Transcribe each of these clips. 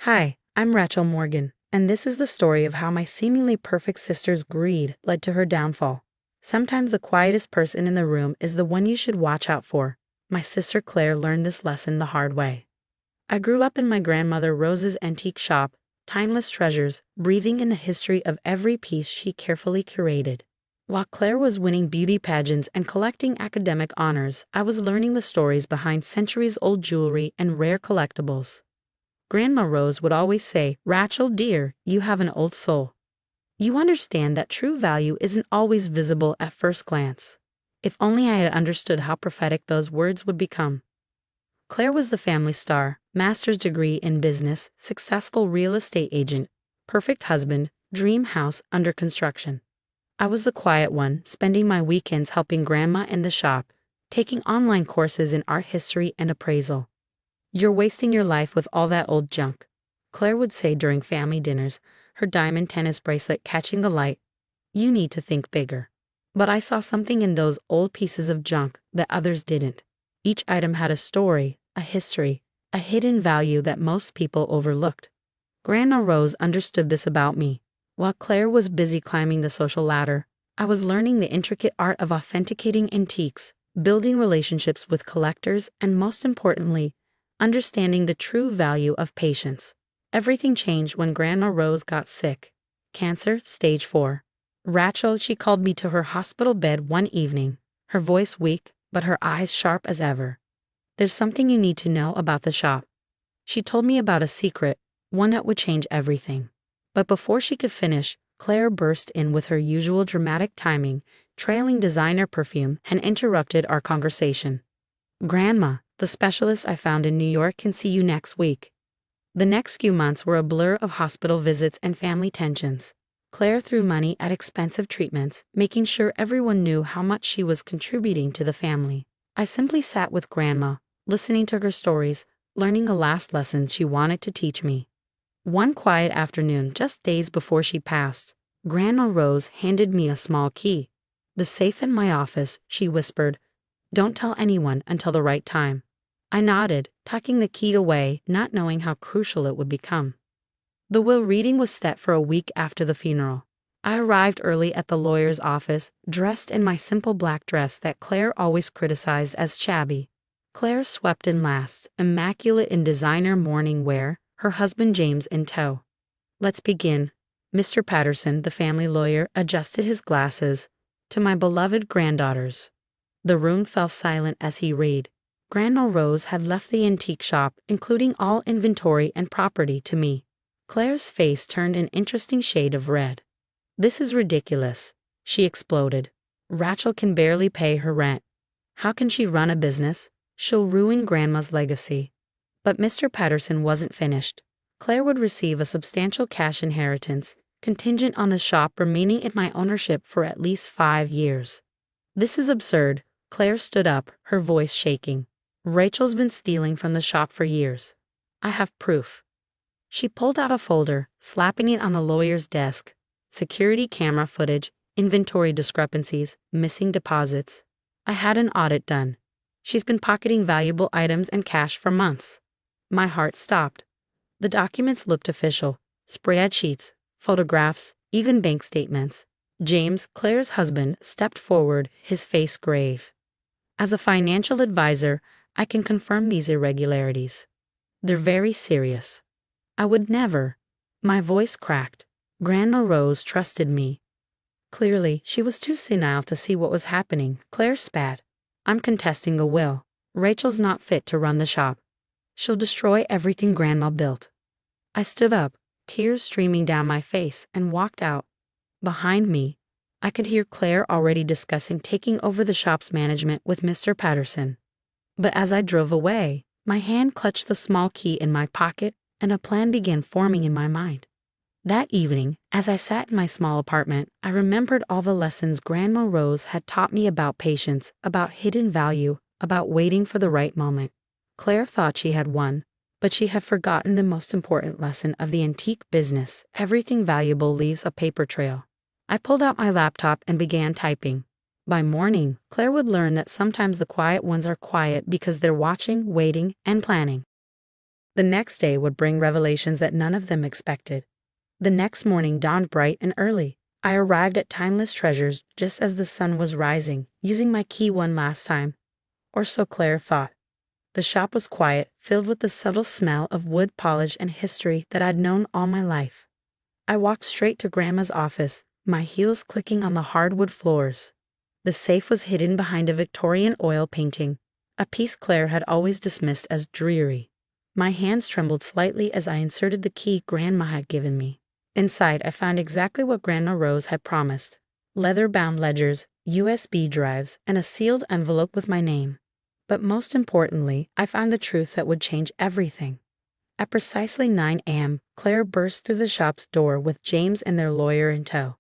Hi, I'm Rachel Morgan, and this is the story of how my seemingly perfect sister's greed led to her downfall. Sometimes the quietest person in the room is the one you should watch out for. My sister Claire learned this lesson the hard way. I grew up in my grandmother Rose's antique shop, timeless treasures, breathing in the history of every piece she carefully curated. While Claire was winning beauty pageants and collecting academic honors, I was learning the stories behind centuries-old jewelry and rare collectibles. Grandma Rose would always say, "Rachel, dear, you have an old soul. You understand that true value isn't always visible at first glance." If only I had understood how prophetic those words would become. Claire was the family star, master's degree in business, successful real estate agent, perfect husband, dream house under construction. I was the quiet one, spending my weekends helping Grandma in the shop, taking online courses in art history and appraisal. "You're wasting your life with all that old junk," Claire would say during family dinners, her diamond tennis bracelet catching the light. "You need to think bigger." But I saw something in those old pieces of junk that others didn't. Each item had a story, a history, a hidden value that most people overlooked. Grandma Rose understood this about me. While Claire was busy climbing the social ladder, I was learning the intricate art of authenticating antiques, building relationships with collectors, and most importantly, understanding the true value of patience. Everything changed when Grandma Rose got sick. Cancer, stage 4. Rachel, she called me to her hospital bed one evening, her voice weak, but her eyes sharp as ever. "There's something you need to know about the shop." She told me about a secret, one that would change everything. But before she could finish, Claire burst in with her usual dramatic timing, trailing designer perfume, and interrupted our conversation. "Grandma, the specialist I found in New York can see you next week." The next few months were a blur of hospital visits and family tensions. Claire threw money at expensive treatments, making sure everyone knew how much she was contributing to the family. I simply sat with Grandma, listening to her stories, learning the last lesson she wanted to teach me. One quiet afternoon, just days before she passed, Grandma Rose handed me a small key. "The safe in my office," she whispered. "Don't tell anyone until the right time." I nodded, tucking the key away, not knowing how crucial it would become. The will reading was set for a week after the funeral. I arrived early at the lawyer's office, dressed in my simple black dress that Claire always criticized as shabby. Claire swept in last, immaculate in designer morning wear, her husband James in tow. "Let's begin." Mr. Patterson, the family lawyer, adjusted his glasses. "To my beloved granddaughters." The room fell silent as he read. Grandma Rose had left the antique shop, including all inventory and property, to me. Claire's face turned an interesting shade of red. "This is ridiculous," she exploded. "Rachel can barely pay her rent. How can she run a business? She'll ruin Grandma's legacy." But Mr. Patterson wasn't finished. Claire would receive a substantial cash inheritance, contingent on the shop remaining in my ownership for at least 5 years. "This is absurd." Claire stood up, her voice shaking. "Rachel's been stealing from the shop for years. I have proof." She pulled out a folder, slapping it on the lawyer's desk. Security camera footage, inventory discrepancies, missing deposits. I had an audit done. She's been pocketing valuable items and cash for months. My heart stopped. The documents looked official. Spreadsheets, photographs, even bank statements. James, Claire's husband, stepped forward, his face grave. "As a financial advisor, I can confirm these irregularities. They're very serious." "I would never." My voice cracked. Grandma Rose trusted me. Clearly, she was too senile to see what was happening. Claire spat. "I'm contesting the will. Rachel's not fit to run the shop. She'll destroy everything Grandma built." I stood up, tears streaming down my face, and walked out. Behind me, I could hear Claire already discussing taking over the shop's management with Mr. Patterson. But as I drove away, my hand clutched the small key in my pocket, and a plan began forming in my mind. That evening, as I sat in my small apartment, I remembered all the lessons Grandma Rose had taught me about patience, about hidden value, about waiting for the right moment. Claire thought she had won, but she had forgotten the most important lesson of the antique business: everything valuable leaves a paper trail. I pulled out my laptop and began typing. By morning, Claire would learn that sometimes the quiet ones are quiet because they're watching, waiting, and planning. The next day would bring revelations that none of them expected. The next morning dawned bright and early. I arrived at Timeless Treasures just as the sun was rising, using my key one last time. Or so Claire thought. The shop was quiet, filled with the subtle smell of wood polish and history that I'd known all my life. I walked straight to Grandma's office, my heels clicking on the hardwood floors. The safe was hidden behind a Victorian oil painting, a piece Claire had always dismissed as dreary. My hands trembled slightly as I inserted the key Grandma had given me. Inside, I found exactly what Grandma Rose had promised: leather-bound ledgers, USB drives, and a sealed envelope with my name. But most importantly, I found the truth that would change everything. At precisely 9 a.m., Claire burst through the shop's door with James and their lawyer in tow.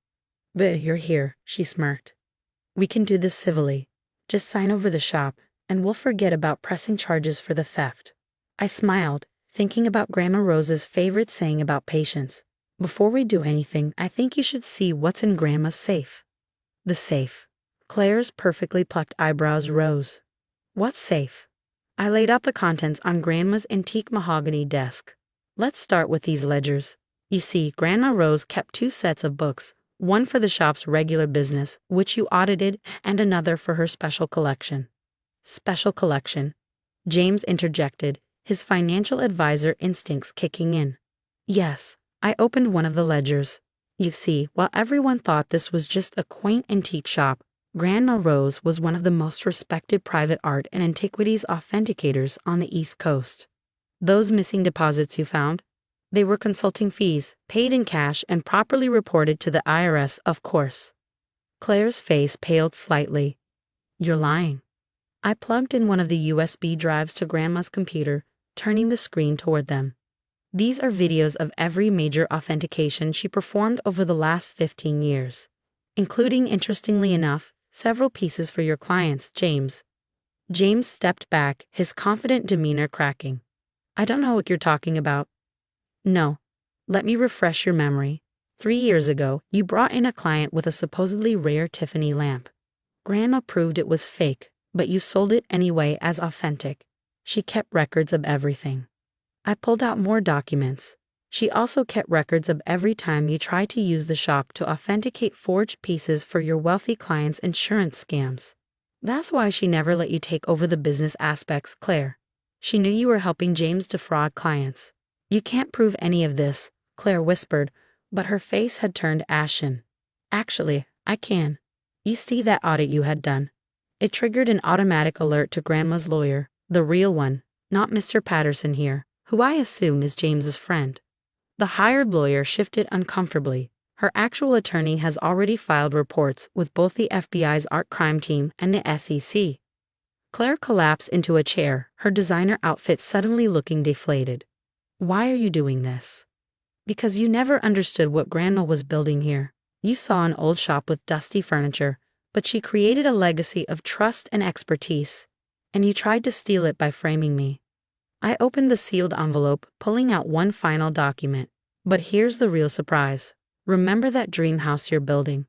"But you're here," she smirked. "We can do this civilly. Just sign over the shop, and we'll forget about pressing charges for the theft." I smiled, thinking about Grandma Rose's favorite saying about patience. "Before we do anything, I think you should see what's in Grandma's safe." The safe. Claire's perfectly plucked eyebrows rose. "What safe?" I laid out the contents on Grandma's antique mahogany desk. "Let's start with these ledgers. You see, Grandma Rose kept 2 sets of books, one for the shop's regular business, which you audited, and another for her special collection." "Special collection," James interjected, his financial advisor instincts kicking in. "Yes." I opened one of the ledgers. You see, while everyone thought this was just a quaint antique shop, Grandma Rose was one of the most respected private art and antiquities authenticators on the East Coast. "Those missing deposits you found? They were consulting fees, paid in cash and properly reported to the IRS, of course." Claire's face paled slightly. "You're lying." I plugged in one of the USB drives to Grandma's computer, turning the screen toward them. "These are videos of every major authentication she performed over the last 15 years, including, interestingly enough, several pieces for your clients, James." James stepped back, his confident demeanor cracking. "I don't know what you're talking about." "No. Let me refresh your memory. 3 years ago, you brought in a client with a supposedly rare Tiffany lamp. Grandma proved it was fake, but you sold it anyway as authentic. She kept records of everything." I pulled out more documents. "She also kept records of every time you tried to use the shop to authenticate forged pieces for your wealthy clients' insurance scams. That's why she never let you take over the business aspects, Claire. She knew you were helping James defraud clients." "You can't prove any of this," Claire whispered, but her face had turned ashen. "Actually, I can. You see that audit you had done? It triggered an automatic alert to Grandma's lawyer, the real one, not Mr. Patterson here, who I assume is James's friend." The hired lawyer shifted uncomfortably. Her actual attorney has already filed reports with both the FBI's art crime team and the SEC. Claire collapsed into a chair, her designer outfit suddenly looking deflated. "Why are you doing this?" "Because you never understood what Grandma was building here. You saw an old shop with dusty furniture, but she created a legacy of trust and expertise, and you tried to steal it by framing me." I opened the sealed envelope, pulling out one final document. "But here's the real surprise. Remember that dream house you're building?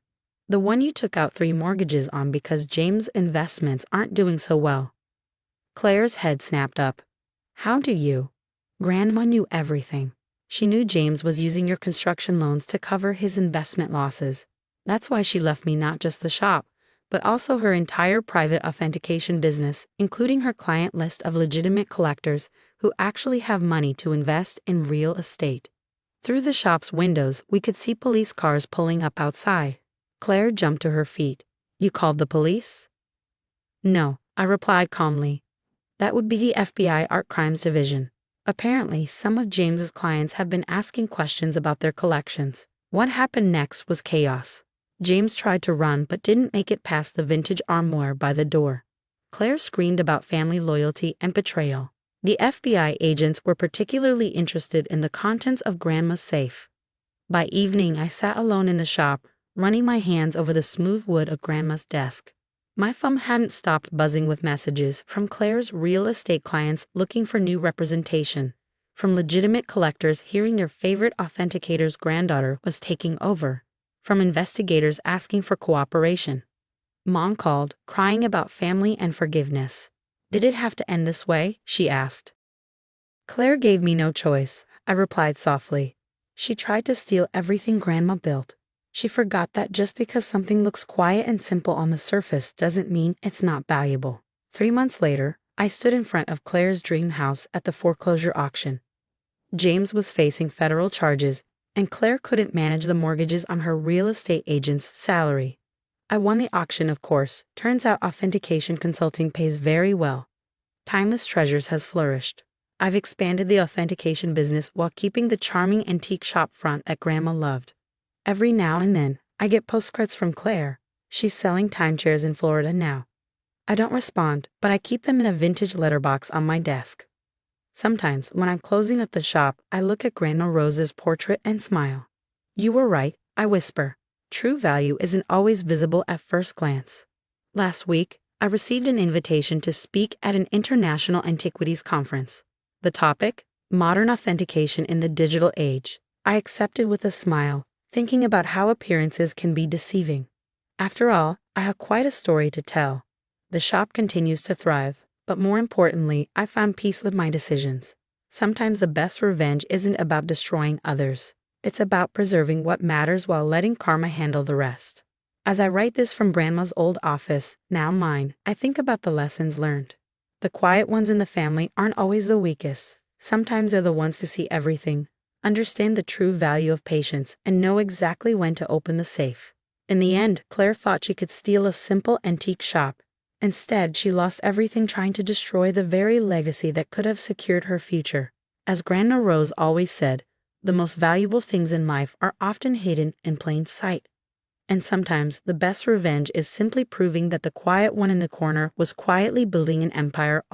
The one you took out 3 mortgages on because James' investments aren't doing so well." Claire's head snapped up. "How do you?" "Grandma knew everything. She knew James was using your construction loans to cover his investment losses. That's why she left me not just the shop, but also her entire private authentication business, including her client list of legitimate collectors who actually have money to invest in real estate." Through the shop's windows, we could see police cars pulling up outside. Claire jumped to her feet. "You called the police?" "No," I replied calmly. "That would be the FBI Art Crimes Division. Apparently, some of James's clients have been asking questions about their collections. What happened next was chaos. James tried to run but didn't make it past the vintage armoire by the door. Claire screamed about family loyalty and betrayal. The FBI agents were particularly interested in the contents of Grandma's safe. By evening, I sat alone in the shop, running my hands over the smooth wood of Grandma's desk. My phone hadn't stopped buzzing with messages from Claire's real estate clients looking for new representation, from legitimate collectors hearing their favorite authenticator's granddaughter was taking over, from investigators asking for cooperation. Mom called, crying about family and forgiveness. "Did it have to end this way?" she asked. Claire gave me no choice, I replied softly. She tried to steal everything Grandma built. She forgot that just because something looks quiet and simple on the surface doesn't mean it's not valuable. 3 months later, I stood in front of Claire's dream house at the foreclosure auction. James was facing federal charges, and Claire couldn't manage the mortgages on her real estate agent's salary. I won the auction, of course. Turns out authentication consulting pays very well. Timeless Treasures has flourished. I've expanded the authentication business while keeping the charming antique shop front that Grandma loved. Every now and then, I get postcards from Claire. She's selling timeshares in Florida now. I don't respond, but I keep them in a vintage letterbox on my desk. Sometimes, when I'm closing up the shop, I look at Grandma Rose's portrait and smile. You were right, I whisper. True value isn't always visible at first glance. Last week, I received an invitation to speak at an international antiquities conference. The topic? Modern authentication in the digital age. I accepted with a smile, thinking about how appearances can be deceiving. After all, I have quite a story to tell. The shop continues to thrive, but more importantly, I found peace with my decisions. Sometimes the best revenge isn't about destroying others. It's about preserving what matters while letting karma handle the rest. As I write this from Grandma's old office, now mine, I think about the lessons learned. The quiet ones in the family aren't always the weakest. Sometimes they're the ones who see everything, understand the true value of patience, and know exactly when to open the safe. In the end, Claire thought she could steal a simple antique shop. Instead, she lost everything trying to destroy the very legacy that could have secured her future. As Grandma Rose always said, the most valuable things in life are often hidden in plain sight. And sometimes the best revenge is simply proving that the quiet one in the corner was quietly building an empire